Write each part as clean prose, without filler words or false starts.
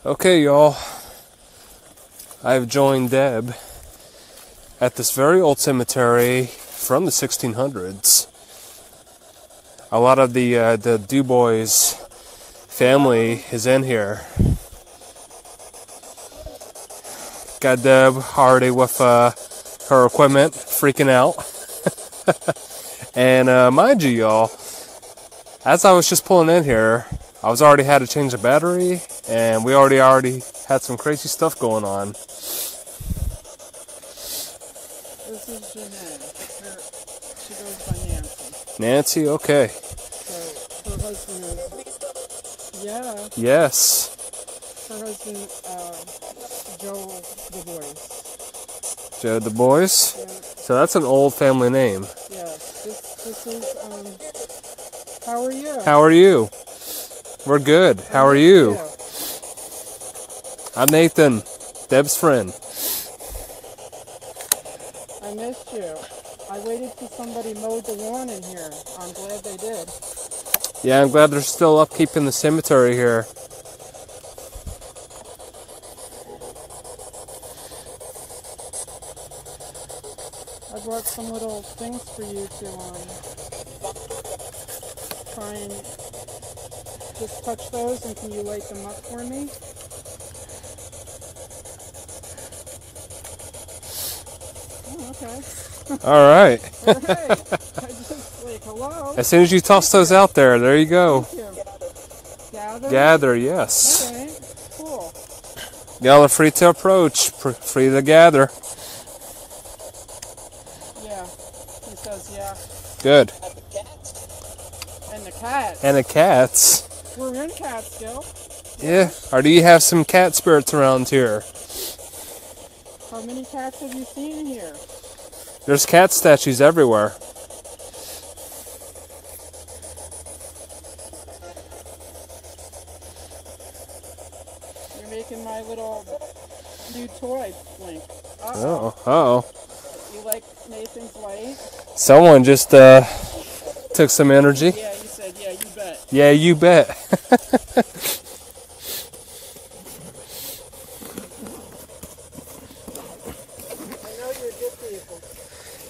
Okay, y'all. I've joined Deb at this very old cemetery from the 1600s. A lot of the Du Bois family is in here. Got Deb already with her equipment, freaking out. And mind you, y'all, as I was just pulling in here, I was already had to change the battery, and we already had some crazy stuff going on. This is Jeanette. She goes by Nancy. Nancy, okay. So her husband is, yeah. Yes. Her husband, Joe Du Bois. Joe Du Bois? Yeah. So that's an old family name. Yes. This is, how are you? How are you? We're good. How are you? I'm Nathan, Deb's friend. I missed you. I waited till somebody mowed the lawn in here. I'm glad they did. Yeah, I'm glad they're still upkeeping the cemetery here. I brought some little things for you to try and just touch those, and can you light them up for me? Oh, okay. All right. All right. I just like, hello. As soon as you toss those out there you go. Thank you. Gather? Gather, yes. Okay, cool. Y'all are free to approach, free to gather. Yeah, he says yeah. Good. And the cats. And the cats. We're in Catskill. Yeah. Or do you have some cat spirits around here? How many cats have you seen here? There's cat statues everywhere. You're making my little new toy blink. Uh-oh. Uh-oh. You like Nathan's light? Someone just took some energy. Yeah, you said, yeah, you bet. Yeah, you bet. I know you're good people.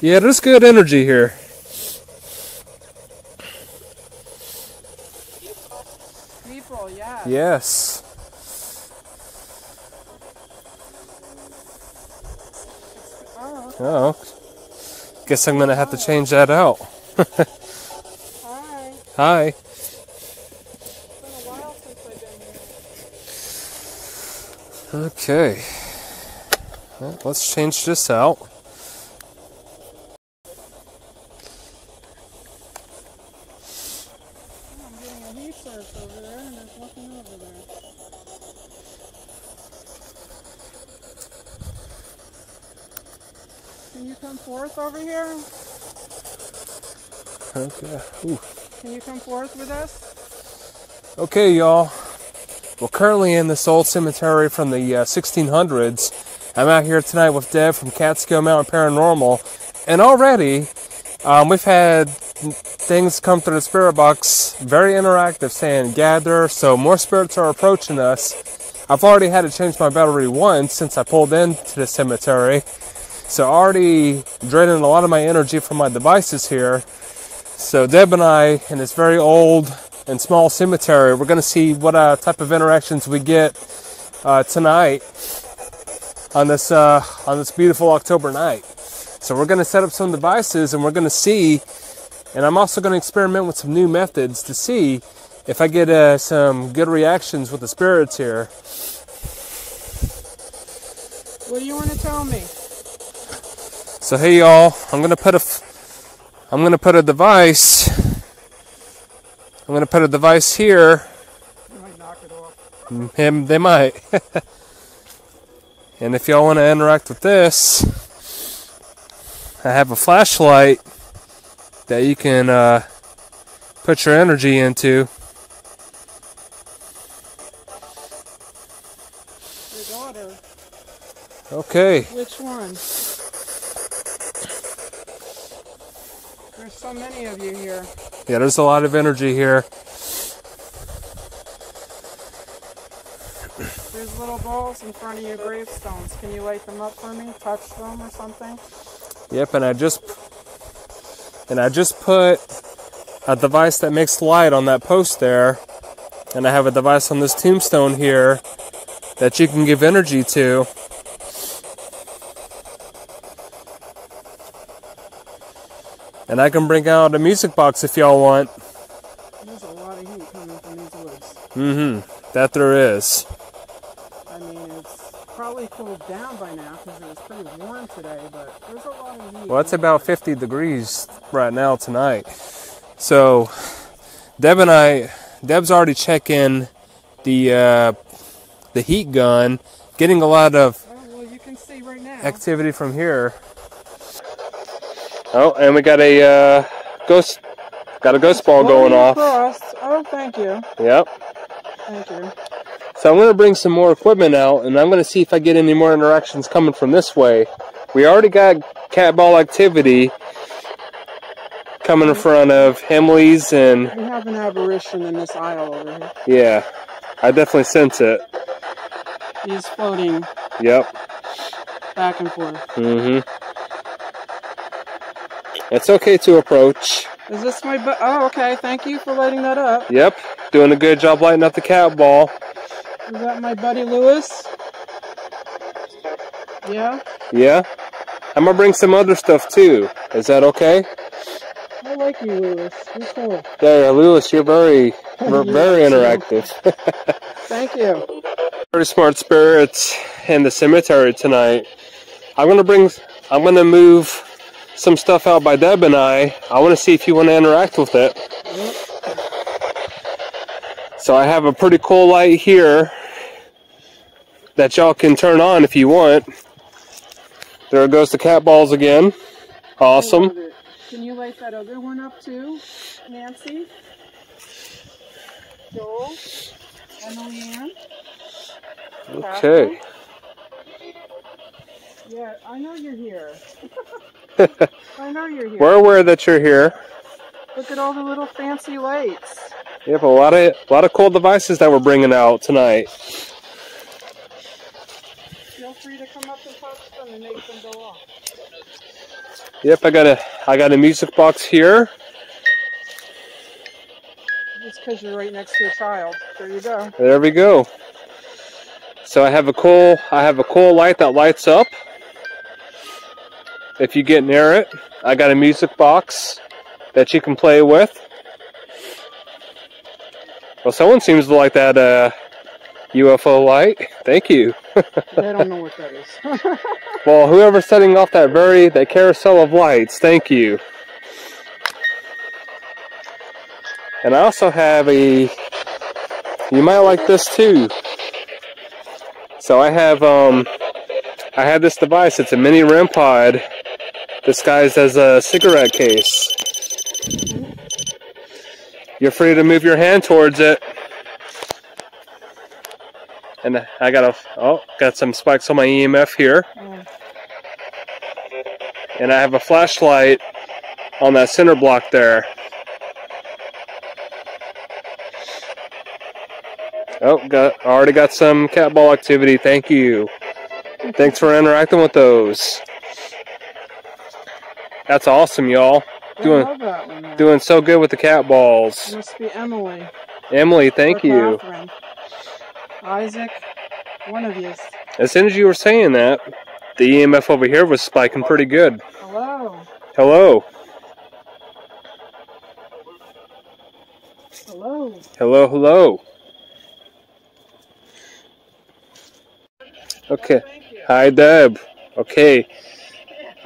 Yeah, there's good energy here. People, yeah. Yes. Oh, Oh. Guess I'm gonna have to change that out. hi. Hi. It's been a while since I've been here. Okay. Well, let's change this out. I'm getting a heat source over there, and there's nothing over there. Can you come forth over here? Okay. Ooh. Can you come forth with us? Okay, y'all. We're currently in this old cemetery from the 1600s. I'm out here tonight with Deb from Catskill Mountain Paranormal. And already, we've had things come through the spirit box, very interactive, saying gather, so more spirits are approaching us. I've already had to change my battery once since I pulled into the cemetery. So already draining a lot of my energy from my devices here. So Deb and I, in this very old and small cemetery, we're going to see what type of interactions we get tonight on this beautiful October night. So we're going to set up some devices, and we're going to see, and I'm also going to experiment with some new methods to see if I get some good reactions with the spirits here. What do you want to tell me? So hey y'all, I'm gonna put a device. I'm gonna put a device here. You might knock it off. They might. And if y'all want to interact with this, I have a flashlight that you can put your energy into. Your daughter. Okay. Which one? There's so many of you here. Yeah, there's a lot of energy here. there's little balls in front of your gravestones. Can you light them up for me? Touch them or something? Yep, and I just put a device that makes light on that post there, and I have a device on this tombstone here that you can give energy to. And I can bring out a music box if y'all want. There's a lot of heat coming from these woods. That there is. I mean, it's probably cooled down by now because it was pretty warm today, but there's a lot of heat. Well, it's about 50 degrees right now tonight. So, Deb's already checking the heat gun, getting a lot of well, you can see right now. activity from here. Oh, and we got a ghost ball going off. Oh, thank you. Yep. Thank you. So I'm going to bring some more equipment out, and I'm going to see if I get any more interactions coming from this way. We already got cat ball activity coming in front of Emily's, and We have an apparition in this aisle over here. yeah, I definitely sense it. He's floating Yep. back and forth. It's okay to approach. Is this my oh, okay. Thank you for lighting that up. Yep. Doing a good job lighting up the cat ball. Is that my buddy Lewis? Yeah? Yeah. I'm going to bring some other stuff too. Is that okay? I like you, Lewis. You're cool. Yeah, Lewis, you're very interactive. Thank you. Very smart spirits in the cemetery tonight. I'm gonna move some stuff out by Deb and I want to see if you want to interact with it. Yep. So I have a pretty cool light here that y'all can turn on if you want. There goes the cat balls again. Awesome. Can you light that other one up too, Nancy? Joel? Emily Ann? Okay. Yeah, I know you're here. I know you're here. We're aware that you're here. Look at all the little fancy lights. Yep, a lot of cool devices that we're bringing out tonight. Feel free to come up and touch them and make them go off. Yep, I got a music box here. Just because you're right next to a child. There you go. There we go. So I have a cool light that lights up. If you get near it, I got a music box that you can play with. Well, someone seems to like that UFO light. Thank you. I don't know what that is. Well, whoever's setting off that carousel of lights, thank you. And I also have you might like this too. So I have this device. It's a mini REM pod disguised as a cigarette case. You're free to move your hand towards it. And I got some spikes on my EMF here. And I have a flashlight on that center block there. Oh, already got some cat ball activity. Thank you. Thanks for interacting with those. That's awesome, y'all. I love that one, man. Doing so good with the cat balls. It must be Emily. Emily, thank you. Catherine. Isaac, one of you. As soon as you were saying that, the EMF over here was spiking pretty good. Hello. Hello. Hello. Hello, hello. Okay. Hi, Deb. Okay.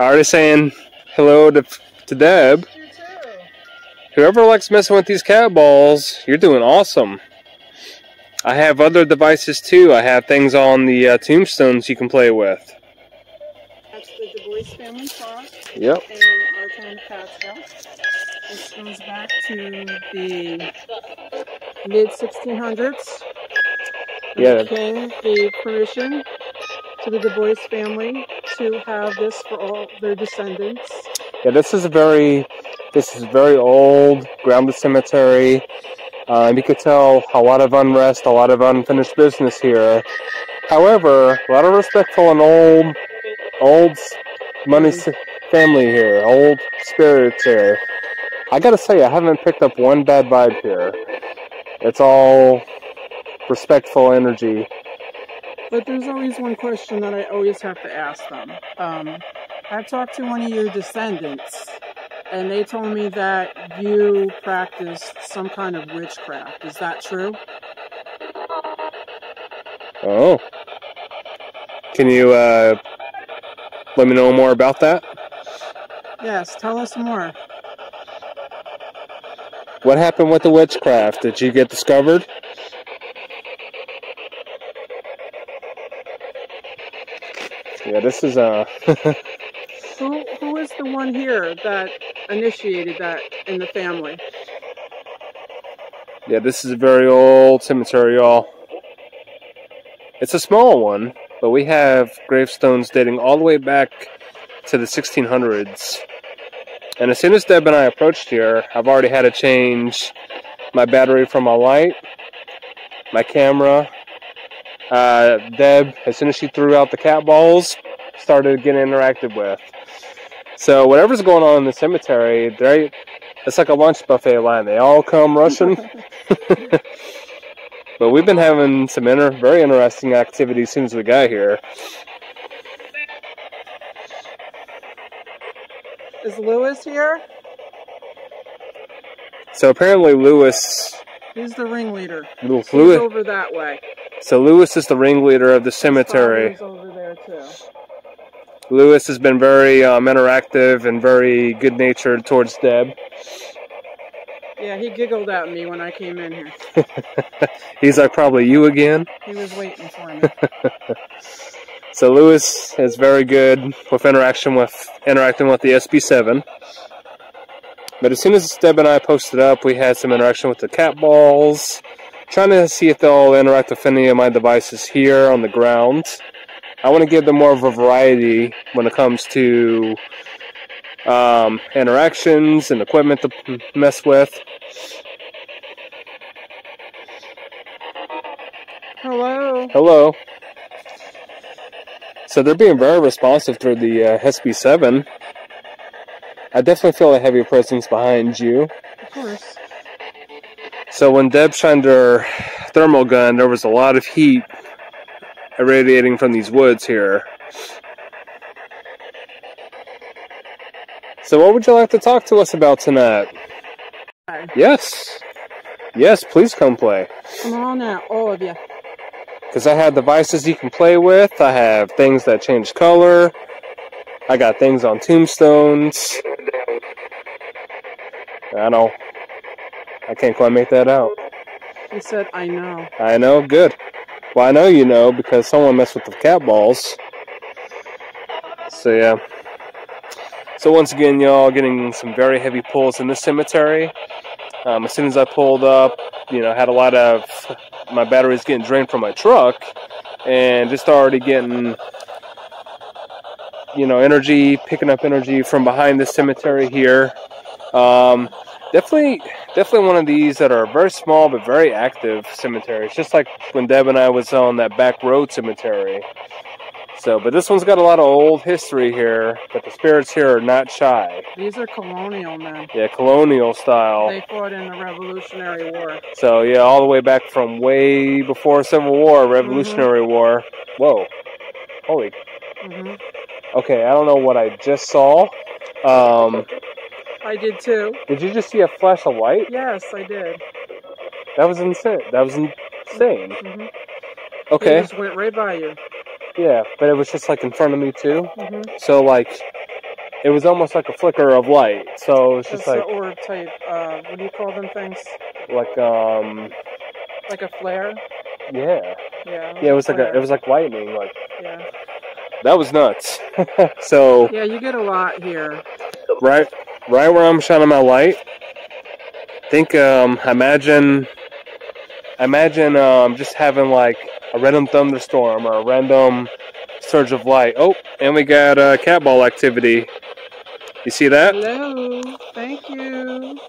Already saying hello to Deb. You too. Whoever likes messing with these cat balls, you're doing awesome. I have other devices too. I have things on the tombstones you can play with. That's the Du Bois family cross. Yep. In our town, Catskill. This goes back to the mid-1600s. Yeah. The king gave permission to the Du Bois family to have this for all their descendants. Yeah, this is very old, grounded cemetery. You could tell a lot of unrest, a lot of unfinished business here. However, a lot of respectful and old money family here, old spirits here. I gotta say, I haven't picked up one bad vibe here. It's all respectful energy. But there's always one question that I always have to ask them. I talked to one of your descendants, and they told me that you practiced some kind of witchcraft. Is that true? Oh. Can you let me know more about that? Yes, tell us more. What happened with the witchcraft? Did you get discovered? Yeah, this is Who is the one here that initiated that in the family? Yeah, this is a very old cemetery, y'all. It's a small one, but we have gravestones dating all the way back to the 1600s. And as soon as Deb and I approached here, I've already had to change my battery from my light, my camera. Deb, as soon as she threw out the cat balls, started getting interacted with. So whatever's going on in the cemetery, it's like a lunch buffet line. They all come rushing. But we've been having some very interesting activities as soon as we got here. Is Lewis here? So apparently Lewis... He's the ringleader. Lewis, He's over that way. So Lewis is the ringleader of the cemetery. His father's over there too. Lewis has been very interactive and very good-natured towards Deb. Yeah, he giggled at me when I came in here. He's like, probably you again? He was waiting for me. So Lewis is very good with interacting with the SB7. But as soon as Deb and I posted up, we had some interaction with the cat balls, trying to see if they'll interact with any of my devices here on the ground. I want to give them more of a variety when it comes to interactions and equipment to mess with. Hello. Hello. So they're being very responsive through the SB7. I definitely feel a heavy presence behind you. Of course. So when Deb shined her thermal gun, there was a lot of heat irradiating from these woods here. So what would you like to talk to us about tonight? Hi. Yes. Yes, please come play. Come on out, all of you. Because I have devices you can play with. I have things that change color. I got things on tombstones. I know. I can't quite make that out. He said, I know. I know, good. Well, I know you know because someone messed with the cat balls. So, yeah. So, once again, y'all, getting some very heavy pulls in this cemetery. As soon as I pulled up, I had a lot of my batteries getting drained from my truck. And just already getting, energy, picking up energy from behind the cemetery here. Definitely one of these that are very small but very active cemeteries, just like when Deb and I was on that back road cemetery. So, but this one's got a lot of old history here, but the spirits here are not shy. These are colonial men. Yeah, colonial style. They fought in the Revolutionary War. So, yeah, all the way back from way before Civil War, Revolutionary War. Whoa. Holy. Okay, I don't know what I just saw. I did too. Did you just see a flash of light? Yes, I did. That was insane. Okay. It just went right by you. Yeah, but it was just like in front of me too. So like, it was almost like a flicker of light. So it was just like the orb type. What do you call them things? Like a flare. Yeah. Yeah. Yeah, it was like lightning. Like. Yeah. That was nuts. So. Yeah, you get a lot here. Right where I'm shining my light. Think, imagine just having like a random thunderstorm or a random surge of light. Oh, and we got cat ball activity. You see that? Hello. Thank you.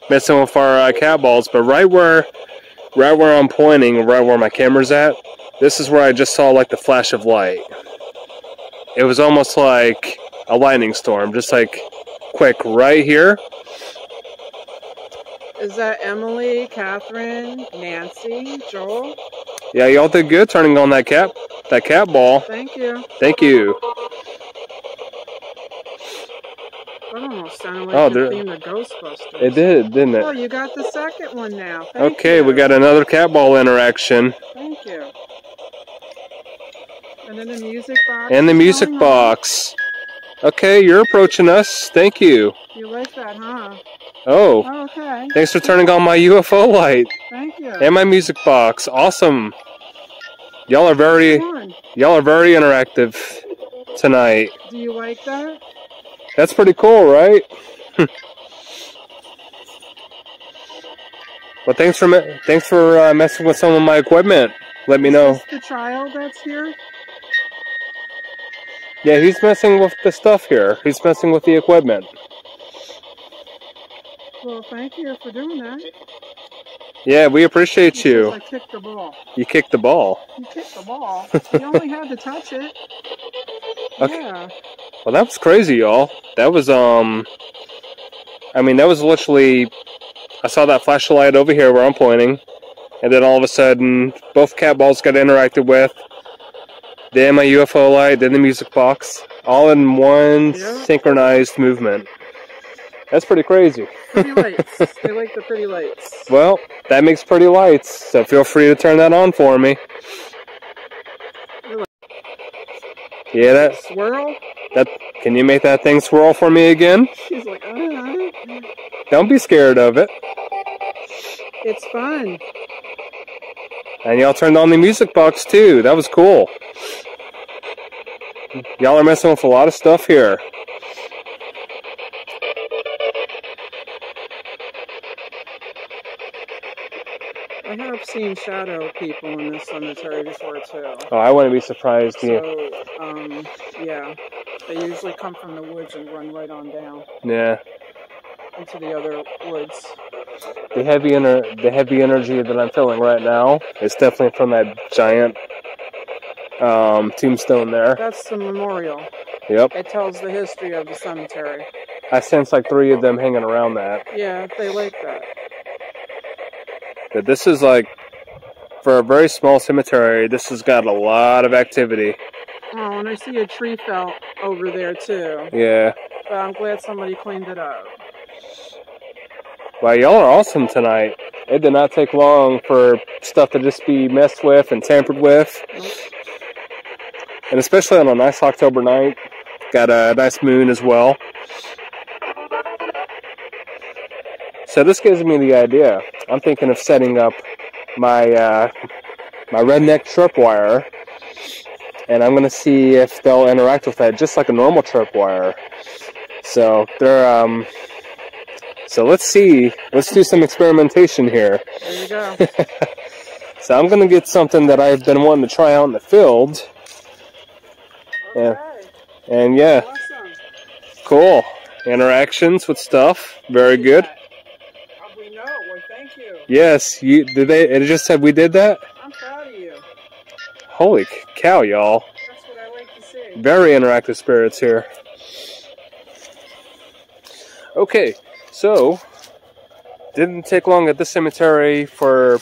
messing with our cat balls, but right where I'm pointing, right where my camera's at, this is where I just saw like the flash of light. It was almost like a lightning storm, just like quick right here. Is that Emily, Catherine, Nancy, Joel? Yeah, y'all did good turning on that cat ball. Thank you. Thank you. That almost sounded like the theme of Ghostbusters. It did, didn't it? Oh, you got the second one now. Thank okay, you. We got another cat ball interaction. Thank you. And then the music box. And the music box. Okay, you're approaching us. Thank you. You like that, huh? Oh. Okay. Thanks for turning on my UFO light. Thank you. And my music box. Awesome. Y'all are very interactive tonight. Do you like that? That's pretty cool, right? Well, thanks for messing with some of my equipment. Let me know. Is this the child that's here? Yeah, he's messing with the stuff here. He's messing with the equipment. Well, thank you for doing that. Yeah, we appreciate you. I kicked the ball. You kicked the ball. You kicked the ball. You only had to touch it. Okay. Yeah. Well, that was crazy, y'all. That was, I mean, that was literally, I saw that flashlight over here where I'm pointing, and then all of a sudden, both cat balls got interacted with, then my UFO light, then the music box, all in one synchronized movement. That's pretty crazy. Pretty lights. They like the pretty lights. Well, that makes pretty lights, so feel free to turn that on for me. Yeah, that swirl. Can you make that thing swirl for me again? She's like, Don't be scared of it. It's fun. And y'all turned on the music box too. That was cool. Y'all are messing with a lot of stuff here. I have seen shadow people in this cemetery before too. Oh, I wouldn't be surprised. So, yeah, they usually come from the woods and run right on down. Yeah. Into the other woods. The heavy energy that I'm feeling right now is definitely from that giant tombstone there. That's the memorial. Yep. It tells the history of the cemetery. I sense like 3 of them hanging around that. Yeah, they like that. But this is like, for a very small cemetery, this has got a lot of activity. Oh, and I see a tree fell over there too. Yeah. But I'm glad somebody cleaned it up. Wow, y'all are awesome tonight. It did not take long for stuff to just be messed with and tampered with. Nope. And especially on a nice October night. Got a nice moon as well. So this gives me the idea. I'm thinking of setting up my my redneck tripwire, and I'm gonna see if they'll interact with that just like a normal tripwire. So they're so let's see. Let's do some experimentation here. There you go. So I'm gonna get something that I've been wanting to try out in the field. Okay. And yeah. Awesome. Cool. Interactions with stuff. Very good. We know. Well, thank you. Yes, it just said we did that? I'm proud of you. Holy cow, y'all. That's what I like to see. Very interactive spirits here. Okay, so didn't take long at this cemetery for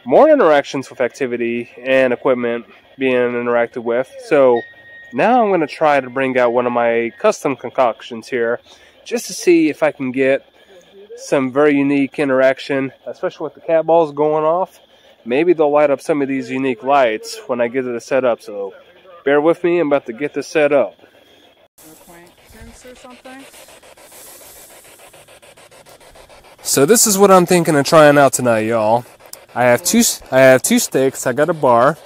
more interactions with activity and equipment being interacted with. So now I'm going to try to bring out one of my custom concoctions here just to see if I can get some very unique interaction, especially with the cat balls going off. Maybe they'll light up some of these unique lights when I get it set up, so bear with me. I'm about to get this set up. Acquaintance or something? So this is what I'm thinking of trying out tonight, y'all. I have two sticks. I got a bar,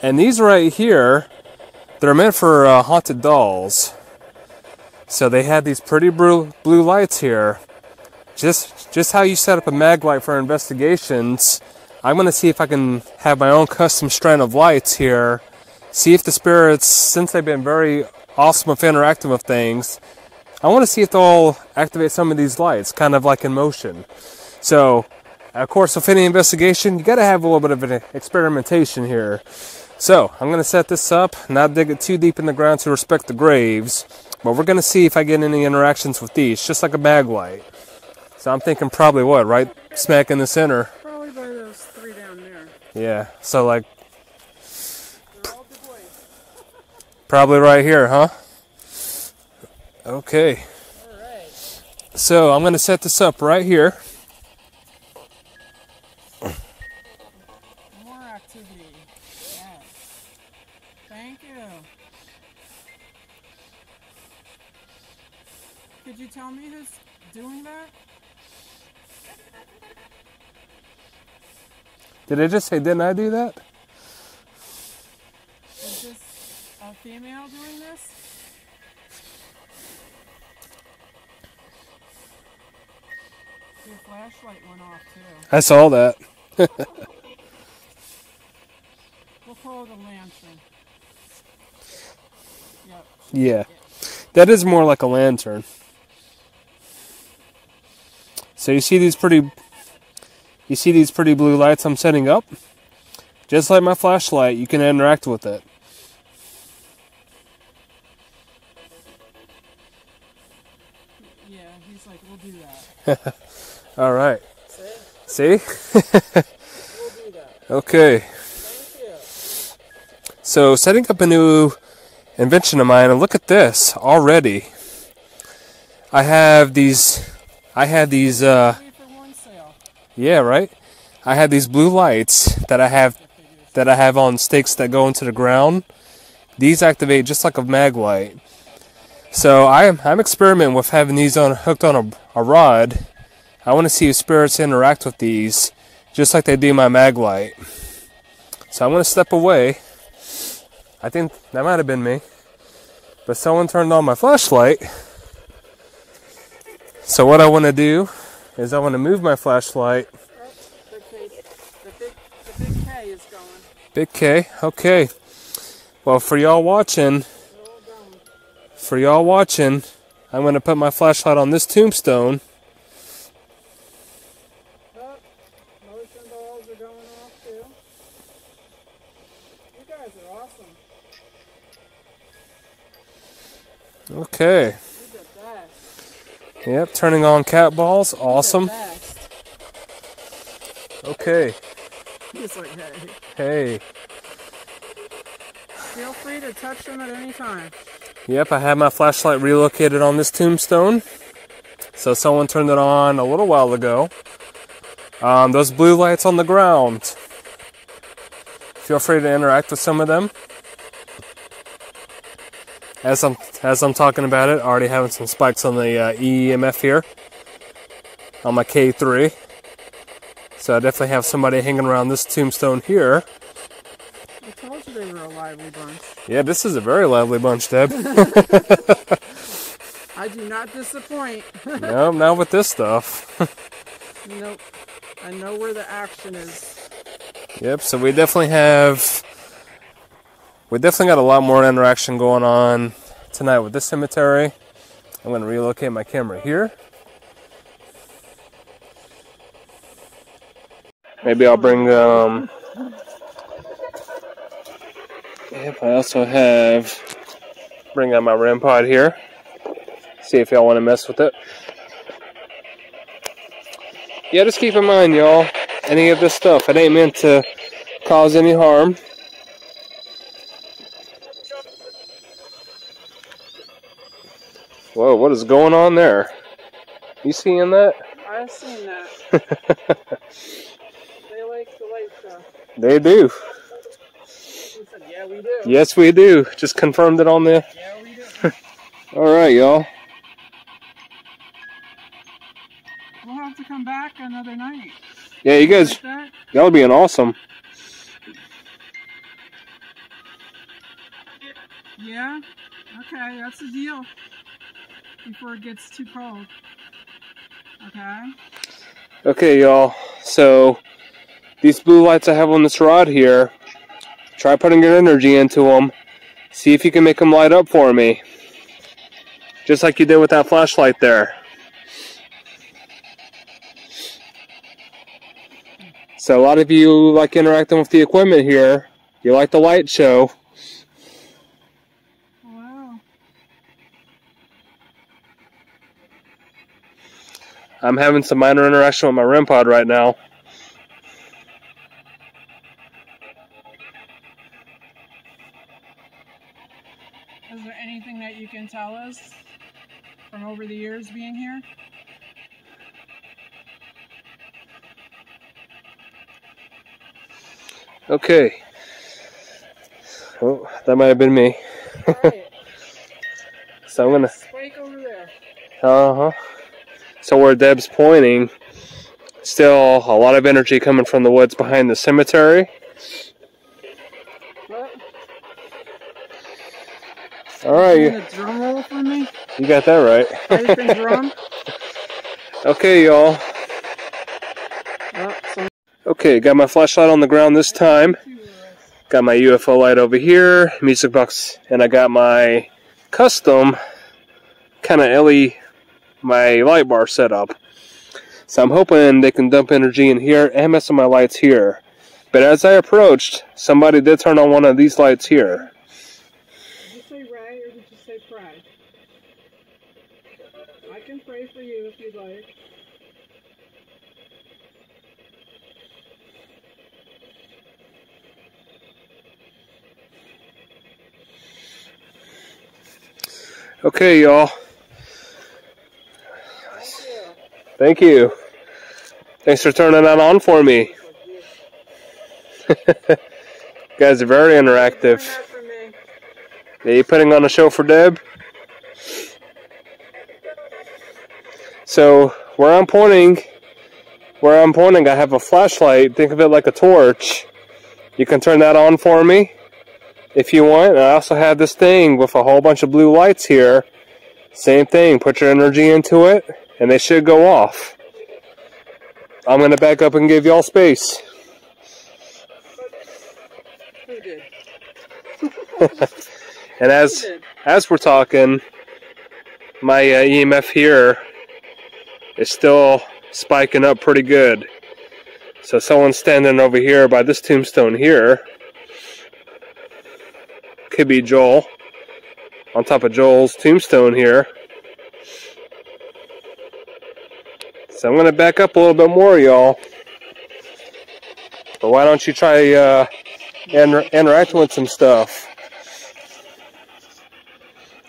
and these right here, they're meant for haunted dolls. So they have these pretty blue lights here. Just how you set up a mag light for investigations. I'm going to see if I can have my own custom strand of lights here. See if the spirits, since they've been very awesome with interacting with things, I want to see if they'll activate some of these lights, kind of like in motion. So, of course, with any investigation, you got to have a little bit of an experimentation here. So, I'm going to set this up, not dig it too deep in the ground to respect the graves, but we're going to see if I get any interactions with these, just like a bag light. So I'm thinking probably what, right smack in the center? Probably by those 3 down there. Yeah, so like... They're all devoid. Probably right here, huh? Okay. Alright. So I'm going to set this up right here. More activity. Yes. Thank you. Could you tell me who's doing that? Did I just say, didn't I do that? Is this a female doing this? Your flashlight went off too. I saw that. We'll call it a lantern. Yep. Yeah. That is more like a lantern. So you see these pretty blue lights I'm setting up? Just like my flashlight, you can interact with it. Yeah, he's like, we'll do that. All right. See? We'll do that. Okay. Thank you. So setting up a new invention of mine, and look at this already. I had these Three for one sale. yeah, right? I had these blue lights that I have on stakes that go into the ground. These activate just like a mag light. So I'm experimenting with having these hooked on a rod. I want to see if spirits interact with these just like they do my mag light. So I'm going to step away. I think that might have been me. But someone turned on my flashlight. So what I want to do is I want to move my flashlight. The big K is going. Big K, okay. Well, for y'all watching, I'm going to put my flashlight on this tombstone. Oh, motion balls are going off too. You guys are awesome. Okay. You're the best. Yep, turning on cat balls, You're awesome. the best. Okay. He's like, hey. Hey. Feel free to touch them at any time. Yep, I have my flashlight relocated on this tombstone. So someone turned it on a little while ago. Those blue lights on the ground. Feel free to interact with some of them. As I'm talking about it, already having some spikes on the EMF here. On my K3. So I definitely have somebody hanging around this tombstone here. I told you they were a lively bunch. Yeah, this is a very lively bunch, Deb. I do not disappoint. No, not with this stuff. Nope. I know where the action is. Yep, so we definitely got a lot more interaction going on tonight with this cemetery. I'm going to relocate my camera here. Maybe I'll bring, yep, I also bring out my REM pod here. See if y'all want to mess with it. Yeah, just keep in mind, y'all, any of this stuff, it ain't meant to cause any harm. Whoa, what is going on there? You seeing that? I've seen that. They like the light stuff. They do. He said, yeah, we do. Yes, we do. Just confirmed it on the... Yeah, we do. Alright, y'all. We'll have to come back another night. Yeah, you guys, Like that? y'all being awesome. Yeah? Okay, that's the deal. Before it gets too cold. Okay? Okay, y'all. So, these blue lights I have on this rod here, try putting your energy into them. See if you can make them light up for me. just like you did with that flashlight there. So a lot of you like interacting with the equipment here. You like the light show. Wow. I'm having some minor interaction with my REM pod right now. Is there anything that you can tell us from over the years being here? Okay. Oh, that might have been me. Right. So I'm gonna. Spike over there. So where Deb's pointing, still a lot of energy coming from the woods behind the cemetery. What? All right. You doing a drum roll for me? You got that right. Pipe and drum? Okay, y'all. Oh, Okay, got my flashlight on the ground this time. Got my UFO light over here, music box, and I got my custom kind of LED, my light bar set up. So I'm hoping they can dump energy in here and mess with my lights here. But as I approached, somebody did turn on one of these lights here. Did you say Ray or did you say pray? I can pray for you if you'd like. Okay, y'all. Thank you. Thank you. Thanks for turning that on for me. You guys are very interactive. Are you putting on a show for Deb? So where I'm pointing, I have a flashlight. Think of it like a torch. You can turn that on for me if you want. And I also have this thing with a whole bunch of blue lights here. Same thing. Put your energy into it, and they should go off. I'm going to back up and give y'all space. Who did? And as we're talking, my EMF here is still spiking up pretty good. So someone's standing over here by this tombstone here. Could be Joel. On top of Joel's tombstone here. So I'm going to back up a little bit more, y'all. But why don't you try interacting with some stuff?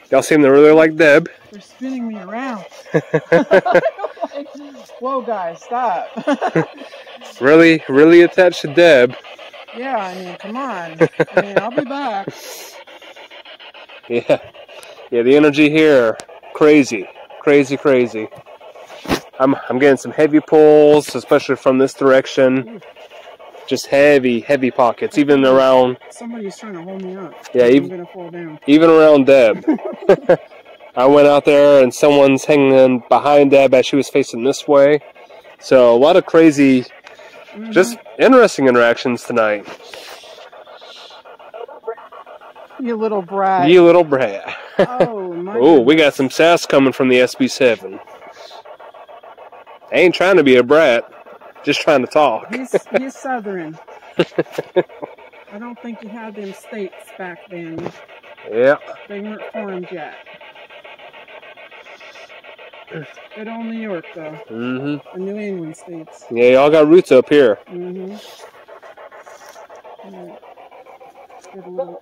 Y'all seem to really like Deb. They're spinning me around. Whoa, guys, stop. really attached to Deb. Yeah, I mean, come on. I mean, I'll be back. Yeah, the energy here, crazy. I'm getting some heavy pulls, especially from this direction. Just heavy pockets, even around. Somebody's trying to hold me up. Yeah, I'm gonna fall down. Even around Deb. I went out there and someone's hanging behind Deb as she was facing this way. So a lot of crazy, just interesting interactions tonight. You little brat. You little brat. Oh, my Oh, we got some sass coming from the SB7. I ain't trying to be a brat. Just trying to talk. He's Southern. I don't think he had them states back then. Yeah. They weren't formed yet. Good old New York, though. Mm-hmm. The New England states. Yeah, y'all got roots up here. Mm-hmm. Get a little...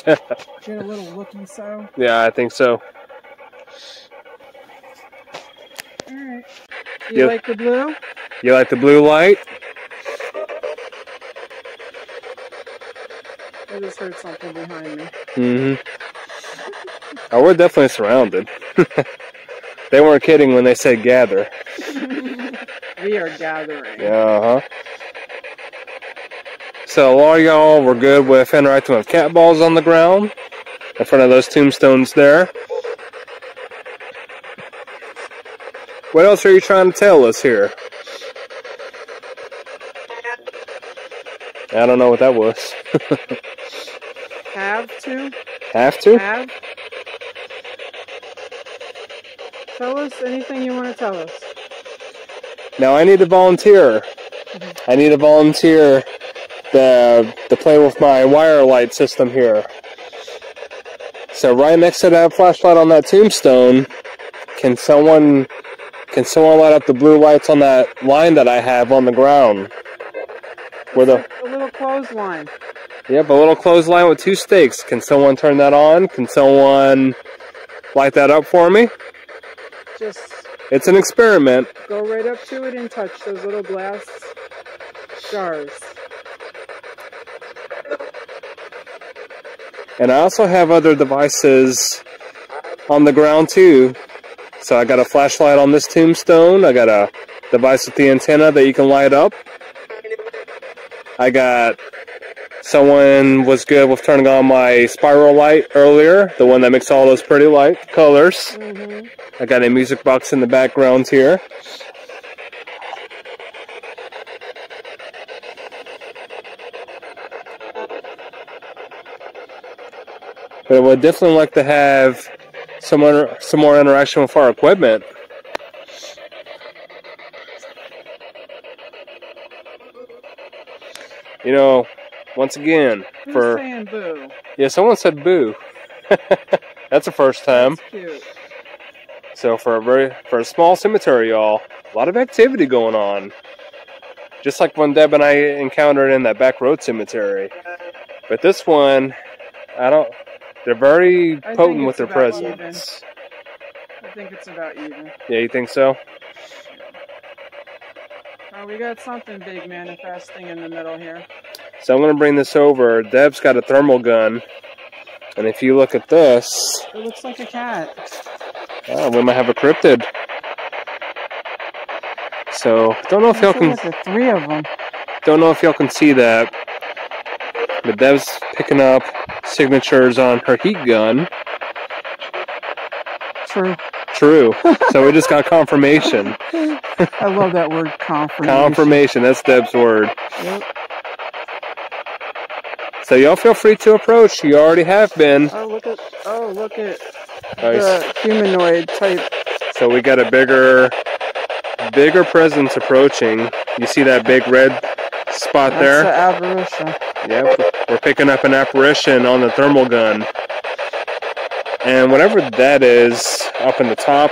Get a little looky so. Yeah, I think so. Alright. You like the blue? You like the blue light? I just heard something behind me. Mm-hmm. Oh, we're definitely surrounded. They weren't kidding when they said gather. We are gathering. Uh-huh. So a lot of y'all were good with interacting with cat balls on the ground in front of those tombstones there. What else are you trying to tell us here? I don't know what that was. Have to? Have to? Have? Tell us anything you want to tell us. Now I need to volunteer. I need to volunteer to play with my wire light system here. So right next to that flashlight on that tombstone, can someone light up the blue lights on that line that I have on the ground? It's like a little clothesline. Yep, a little clothesline with 2 stakes. Can someone turn that on? Can someone light that up for me? It's an experiment. Go right up to it and touch those little glass jars. And I also have other devices on the ground too. So I got a flashlight on this tombstone. I got a device with the antenna that you can light up. I got... Someone was good with turning on my spiral light earlier, the one that makes all those pretty light colors. Mm-hmm. I got a music box in the background here. But I would definitely like to have some more interaction with our equipment. You know, once again, Who's saying boo? Yeah, someone said boo. That's the first time. That's cute. So for a small cemetery, y'all, a lot of activity going on. Just like when Deb and I encountered in that back road cemetery. But this one, they're very potent with their presence. I think it's about even. Yeah, you think so? Oh, we got something big manifesting in the middle here. So I'm going to bring this over. Deb's got a thermal gun. And if you look at this... It looks like a cat. Oh, we might have a cryptid. So, don't know if y'all can... There's 3 of them. Don't know if y'all can see that. But Deb's picking up signatures on her heat gun. True. True. So we just got confirmation. I love that word, confirmation. Confirmation, that's Deb's word. Yep. So y'all feel free to approach. You already have been. Oh, look at the humanoid type. So we got a bigger presence approaching. You see that big red spot there? That's an apparition. Yep, we're picking up an apparition on the thermal gun. And whatever that is up in the top,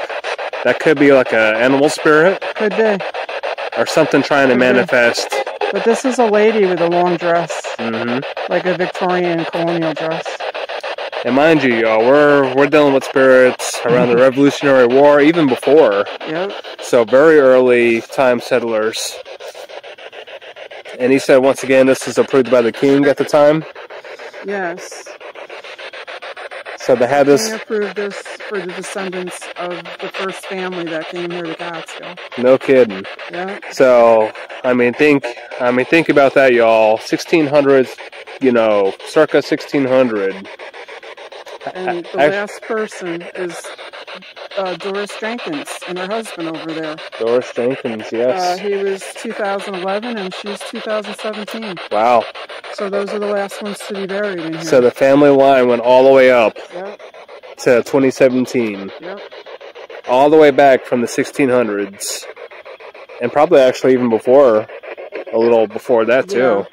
that could be like an animal spirit. Could be. Or something trying to manifest. But this is a lady with a long dress. Mm-hmm. Like a Victorian colonial dress. And mind you, y'all, we're dealing with spirits around the Revolutionary War, even before. Yep. So very early time settlers. And he said, once again, this is approved by the king at the time. Yes. So they had this... The king approved this for the descendants of the first family that came here to Catskill. No kidding. Yeah. So, I mean, think about that, y'all. 1600s, you know, circa 1600. And the last person is Doris Jenkins and her husband over there. Doris Jenkins, yes. He was 2011 and she's 2017. Wow. So those are the last ones to be buried in here. So the family line went all the way up Yep. to 2017. Yep. All the way back from the 1600s. And probably actually even before, a little before that too. Yeah.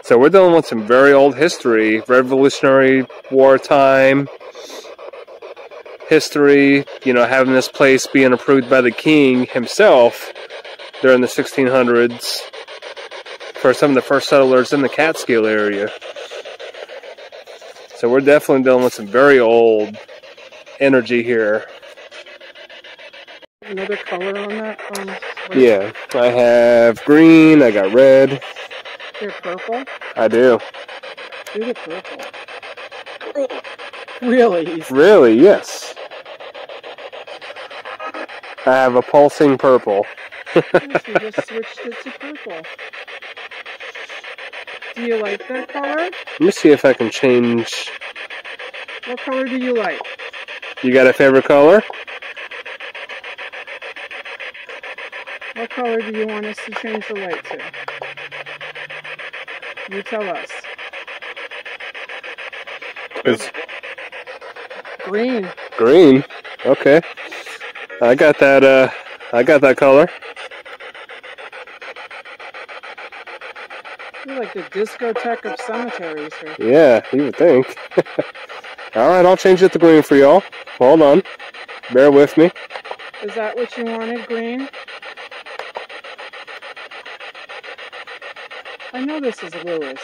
So we're dealing with some very old history, Revolutionary War time history, you know, having this place being approved by the king himself during the 1600s for some of the first settlers in the Catskill area. So we're definitely dealing with some very old energy here. Another color on that? Yeah, I have green, I got red. You're purple? I do. Do the purple. Really? Really, yes. I have a pulsing purple. You just switched it to purple. Do you like that color? Let me see if I can change. What color do you like? You got a favorite color? What color do you want us to change the light to? You tell us. It's green. Green? Okay. I got that. I got that color. You're like the discotheque of cemeteries here. Yeah, you would think. All right, I'll change it to green for y'all. Hold on. Bear with me. Is that what you wanted, green? I know this is Lewis.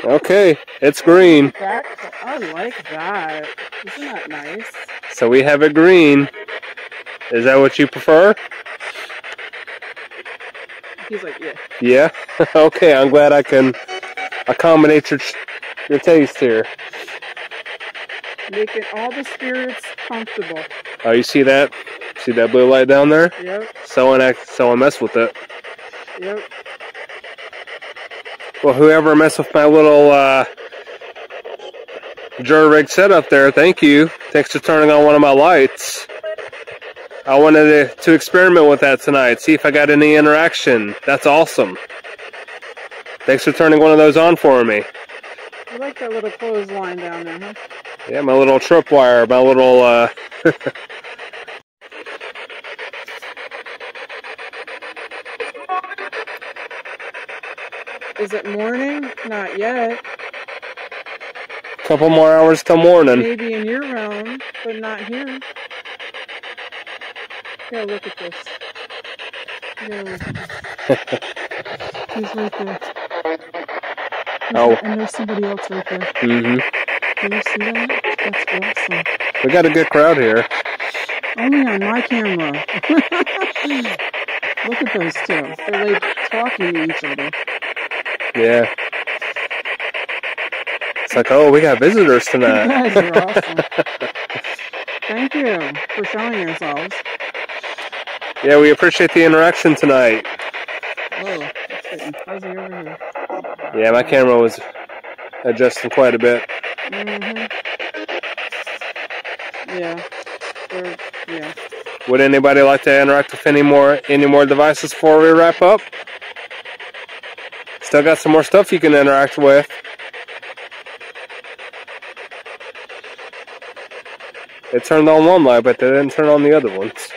Okay, it's green. I like that. Isn't that nice? So we have it green. Is that what you prefer? He's like, yeah. Yeah? Okay, I'm glad I can accommodate your taste here. Making all the spirits comfortable. Oh, you see that? See that blue light down there? Yep. Someone messed with it. Yep. Well, whoever messed with my little jury rig setup there, thank you. Thanks for turning on one of my lights. I wanted to experiment with that tonight, see if I got any interaction. That's awesome. Thanks for turning one of those on for me. I like that little clothesline down there, huh? Yeah, my little tripwire, my little, Is it morning? Not yet. Couple more hours till morning. Maybe in your realm, but not here. Yeah, look at this. Yeah, look at this. He's right there. And there's somebody else right there. Mm-hmm. Can you see that? That's awesome. We got a good crowd here. Only on my camera. Look at those two. They're like talking to each other. Yeah. It's like, oh, we got visitors tonight. You guys are awesome. Thank you for showing yourselves. Yeah, we appreciate the interaction tonight. Whoa, it's getting fuzzy over here. Yeah, my camera was adjusting quite a bit. Mm-hmm. Yeah. Yeah. Would anybody like to interact with any more devices before we wrap up? Still got some more stuff you can interact with. It turned on one light, but they didn't turn on the other ones.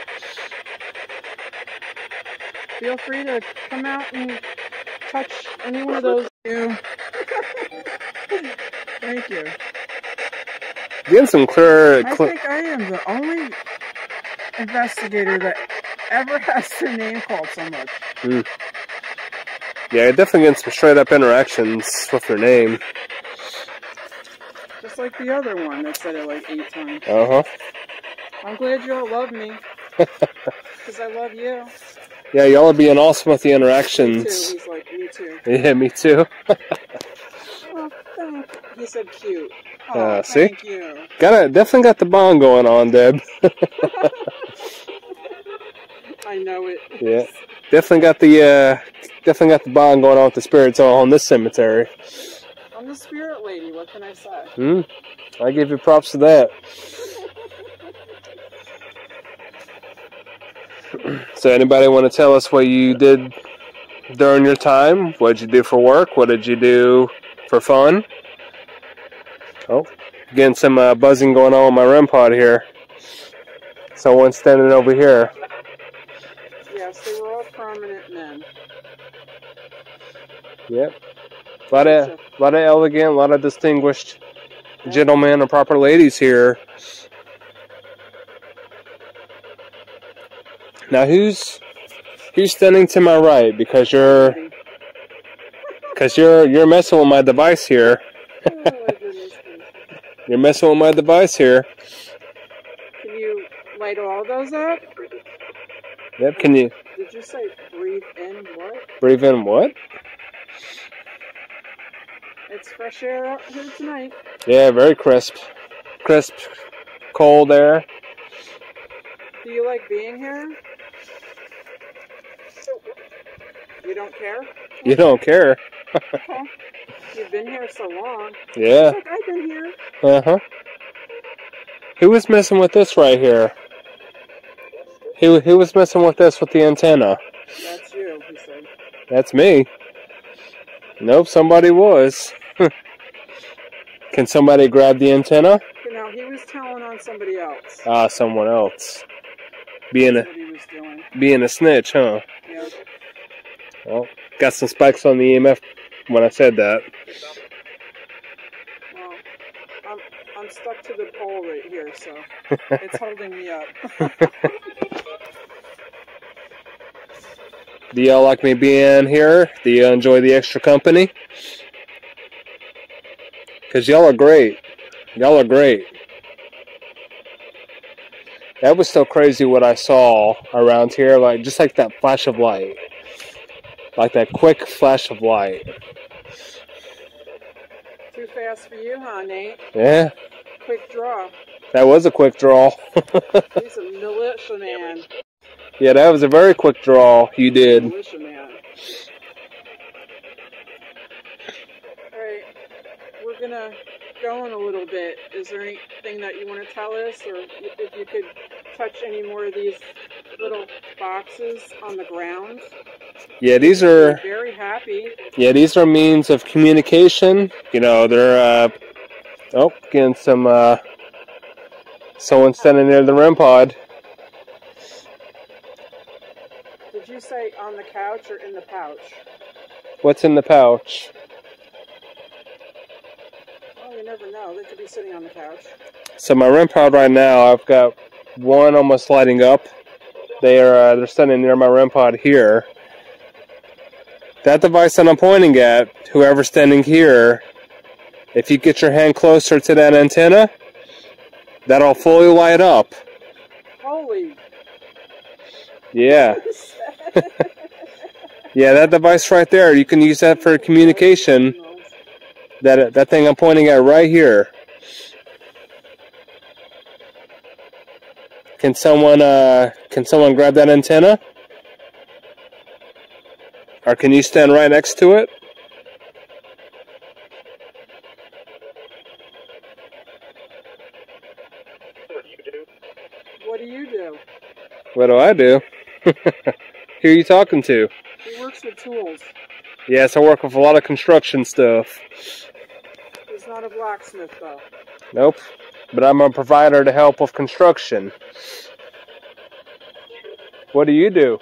Feel free to come out and touch any one of those. Thank you. Getting some clear. I think I am the only investigator that ever has their name called so much. Mm. Yeah, you're definitely getting some straight up interactions with their name. Just like the other one that said it like 8 times. Uh-huh. I'm glad you all love me. Because I love you. Yeah, y'all are being awesome with the interactions. Me too. He's like, me too. Yeah, me too. Oh, he said cute. Oh, see? Thank you. Definitely got the bond going on, Deb. I know it. Yeah. Definitely got the bond going on with the spirits on this cemetery. I'm the spirit lady, what can I say? I give you props to that. So anybody want to tell us what you did during your time? What did you do for work? What did you do for fun? Oh, getting some buzzing going on with my REM pod here. Someone's standing over here. Yes, they were all prominent men. Yep. A lot of elegant, a lot of distinguished gentlemen and proper ladies here. Now who's standing to my right? Because you're messing with my device here. Oh my goodness. You're messing with my device here. Can you light all those up? Yep, can you? Did you say breathe in what? Breathe in what? It's fresh air out here tonight. Yeah, very crisp. Crisp, cold air. Do you like being here? You don't care? You don't care. Okay. You've been here so long. Yeah. Like, I've been here. Uh-huh. Who was messing with this right here? Who was messing with this with the antenna? That's you, he said. That's me. Nope, somebody was. Can somebody grab the antenna? No, he was telling on somebody else. Ah, someone else. Being That's what he was doing. a snitch, huh? Yeah. Well, got some spikes on the EMF when I said that. Well, I'm stuck to the pole right here, so it's holding me up. Do y'all like me being here? Do you enjoy the extra company? Because y'all are great. Y'all are great. That was so crazy what I saw around here, like just like that flash of light. Like that quick flash of light. Too fast for you, huh, Nate? Yeah. Quick draw. That was a quick draw. He's a militia man. Yeah, that was a very quick draw you did. Militia man. Alright, we're gonna go in a little bit. Is there anything that you want to tell us, or if you could touch any more of these little boxes on the ground? Yeah, these are very happy. Yeah, these are means of communication. You know, they're getting some someone standing near the REM pod. Did you say on the couch or in the pouch? What's in the pouch? Oh, you never know. They could be sitting on the couch. So my REM pod right now, I've got one almost lighting up. They're standing near my REM pod here. That device that I'm pointing at, whoever's standing here, if you get your hand closer to that antenna, that'll fully light up. Holy. Yeah. Yeah, that device right there, you can use that for communication. That thing I'm pointing at right here. Can someone grab that antenna? Or can you stand right next to it? What do you do? What do I do? Who are you talking to? He works with tools. Yes, I work with a lot of construction stuff. He's not a blacksmith, though. Nope. But I'm a provider to help with construction. What do you do?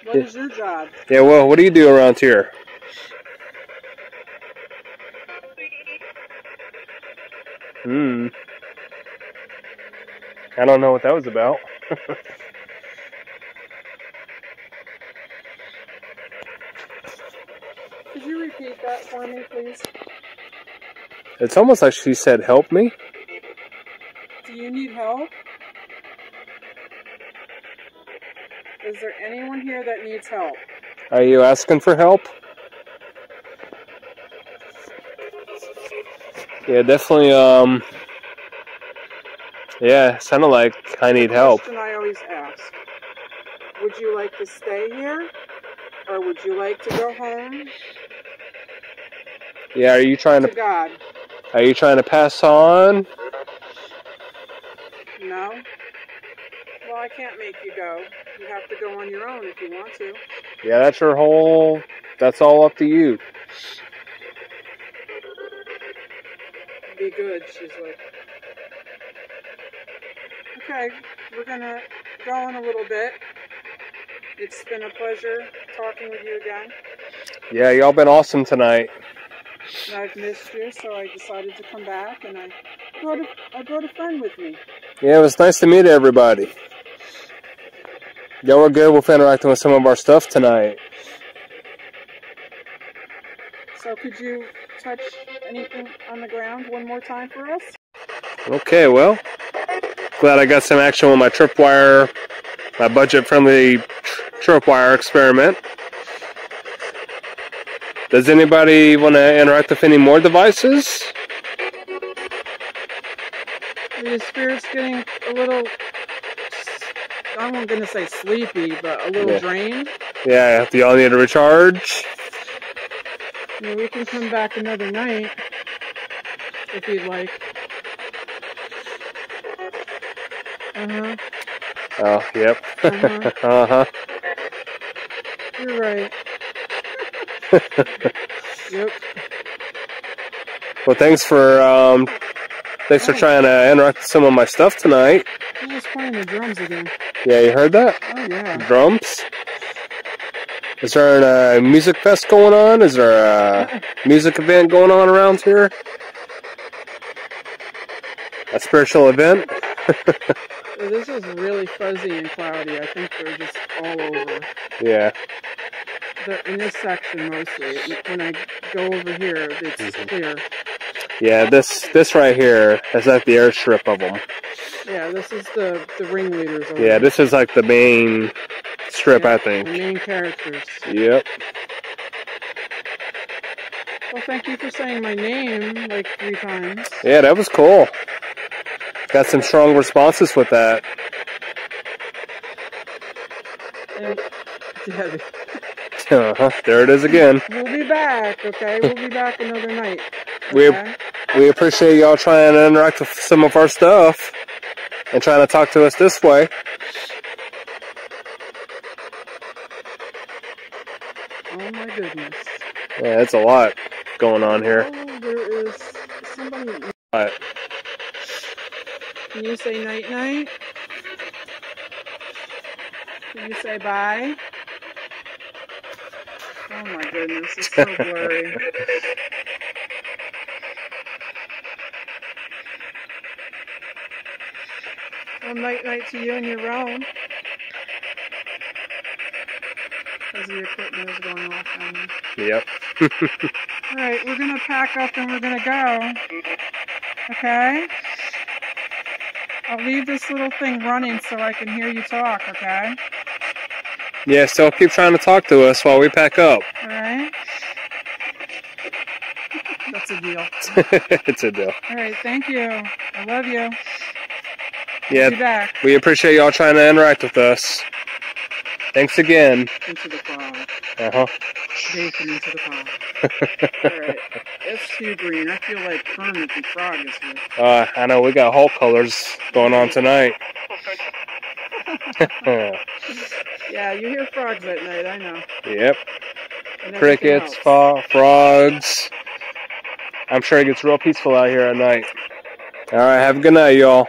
What is your job? Yeah, well, what do you do around here? I don't know what that was about. Could you repeat that for me, please? It's almost like she said, help me. Do you need help? Is there anyone here that needs help? Are you asking for help? Yeah, definitely, yeah, sounded like I need help. Question I always ask. Would you like to stay here? Or would you like to go home? Yeah, are you trying to God? Are you trying to pass on? No. Well, I can't make you go. You have to go on your own if you want to. Yeah, that's all up to you. Be good, she's like. Okay, we're gonna go in a little bit. It's been a pleasure talking with you again. Yeah, y'all been awesome tonight. And I've missed you, so I decided to come back, and I brought a friend with me. Yeah, it was nice to meet everybody. Y'all were good with interacting with some of our stuff tonight. So could you touch anything on the ground one more time for us? Okay, well, glad I got some action with my tripwire, my budget-friendly tripwire experiment. Does anybody want to interact with any more devices? The spirit's getting a little, I'm not going to say sleepy, but a little drained. Yeah, do y'all need to recharge? Yeah, we can come back another night, if you'd like. Uh-huh. Oh, yep. Uh-huh. Uh-huh. You're right. Yep. Well, thanks for trying to interact with some of my stuff tonight. He was playing the drums again. Yeah, you heard that? Oh, yeah. Drums? Is there a music fest going on? Is there a music event going on around here? A spiritual event? This is really fuzzy and cloudy. I think they're just all over. Yeah. In this section mostly. When I go over here, it's clear. Yeah, this right here is like the airstrip of them. Yeah, this is the ringleaders. Yeah, this is like the main strip, yeah, I think. The main characters. Yep. Well, thank you for saying my name like 3 times. Yeah, that was cool. Got some strong responses with that. And, yeah, there it is again. We'll be back, okay? We'll be back another night. Okay? We appreciate y'all trying to interact with some of our stuff and trying to talk to us this way. Oh my goodness. Yeah, it's a lot going on here. Oh, there is somebody. What? Can you say night-night? Can you say bye? Oh my goodness, it's so blurry. Well, night-night to you and your own. Because the equipment is going off on me. Yep. Alright, we're going to pack up and we're going to go. Okay? I'll leave this little thing running so I can hear you talk, okay? Yeah, still keep trying to talk to us while we pack up. Alright? That's a deal. It's a deal. Alright, thank you. I love you. Yeah, I'll be back. we appreciate y'all trying to interact with us. Thanks again. Into the fog. Uh-huh. Jason into the fog. Alright. It's too green. I feel like Kermit the Frog is here. I know we got Hulk colors going on tonight. Yeah, you hear frogs at night, I know. Yep. And Crickets, frogs. I'm sure it gets real peaceful out here at night. Alright, have a good night, y'all.